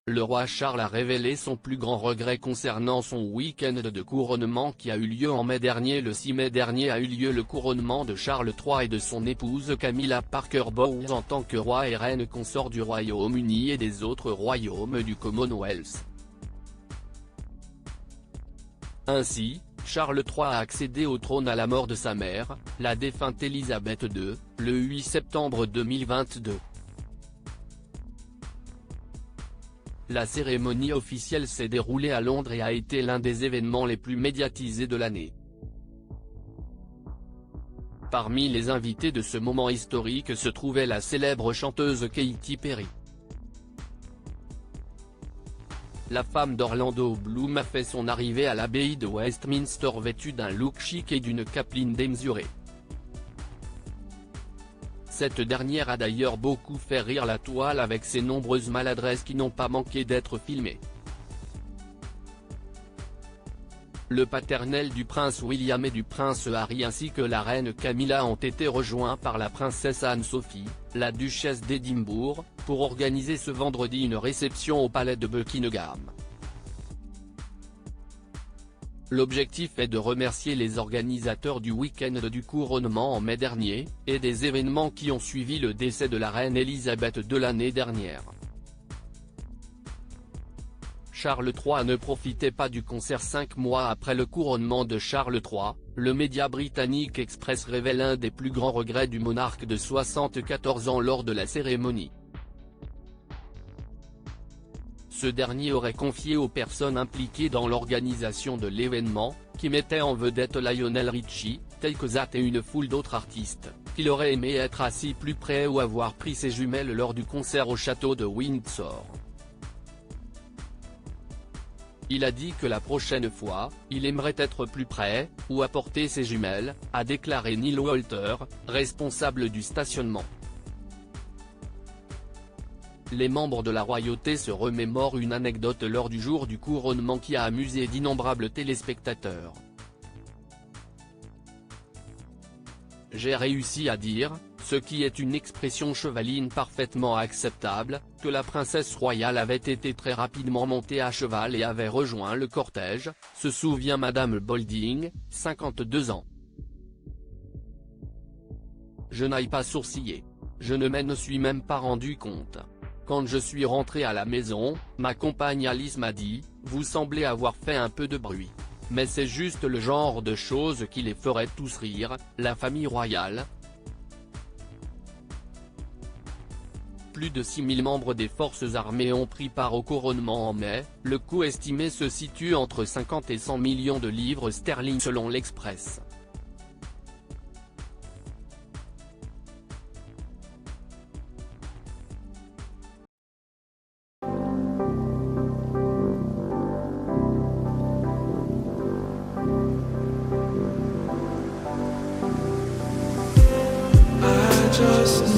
Le roi Charles a révélé son plus grand regret concernant son week-end de couronnement qui a eu lieu en mai dernier. Le 6 mai dernier a eu lieu le couronnement de Charles III et de son épouse Camilla Parker Bowles en tant que roi et reine consort du Royaume-Uni et des autres royaumes du Commonwealth. Ainsi, Charles III a accédé au trône à la mort de sa mère, la défunte Élisabeth II, le 8 septembre 2022. La cérémonie officielle s'est déroulée à Londres et a été l'un des événements les plus médiatisés de l'année. Parmi les invités de ce moment historique se trouvait la célèbre chanteuse Katy Perry. La femme d'Orlando Bloom a fait son arrivée à l'abbaye de Westminster vêtue d'un look chic et d'une capeline démesurée. Cette dernière a d'ailleurs beaucoup fait rire la toile avec ses nombreuses maladresses qui n'ont pas manqué d'être filmées. Le paternel du prince William et du prince Harry ainsi que la reine Camilla ont été rejoints par la princesse Anne-Sophie, la duchesse d'Édimbourg, pour organiser ce vendredi une réception au palais de Buckingham. L'objectif est de remercier les organisateurs du week-end du couronnement en mai dernier, et des événements qui ont suivi le décès de la reine Élisabeth II l'année dernière. Charles III ne profitait pas du concert 5 mois après le couronnement de Charles III, le média britannique Express révèle un des plus grands regrets du monarque de 74 ans lors de la cérémonie. Ce dernier aurait confié aux personnes impliquées dans l'organisation de l'événement, qui mettait en vedette Lionel Richie, Take-That et une foule d'autres artistes, qu'il aurait aimé être assis plus près ou avoir pris ses jumelles lors du concert au château de Windsor. Il a dit que la prochaine fois, il aimerait être plus près, ou apporter ses jumelles, a déclaré Neil Walter, responsable du stationnement. Les membres de la royauté se remémorent une anecdote lors du jour du couronnement qui a amusé d'innombrables téléspectateurs. J'ai réussi à dire, ce qui est une expression chevaline parfaitement acceptable, que la princesse royale avait été très rapidement montée à cheval et avait rejoint le cortège, se souvient Madame Bolding, 52 ans. Je n'ai pas sourcillé. Je ne m'en suis même pas rendu compte. Quand je suis rentré à la maison, ma compagne Alice m'a dit, « Vous semblez avoir fait un peu de bruit. Mais c'est juste le genre de choses qui les ferait tous rire, la famille royale. » Plus de 6000 membres des forces armées ont pris part au couronnement en mai, le coût estimé se situe entre 50 et 100 millions de livres sterling selon l'Express. Just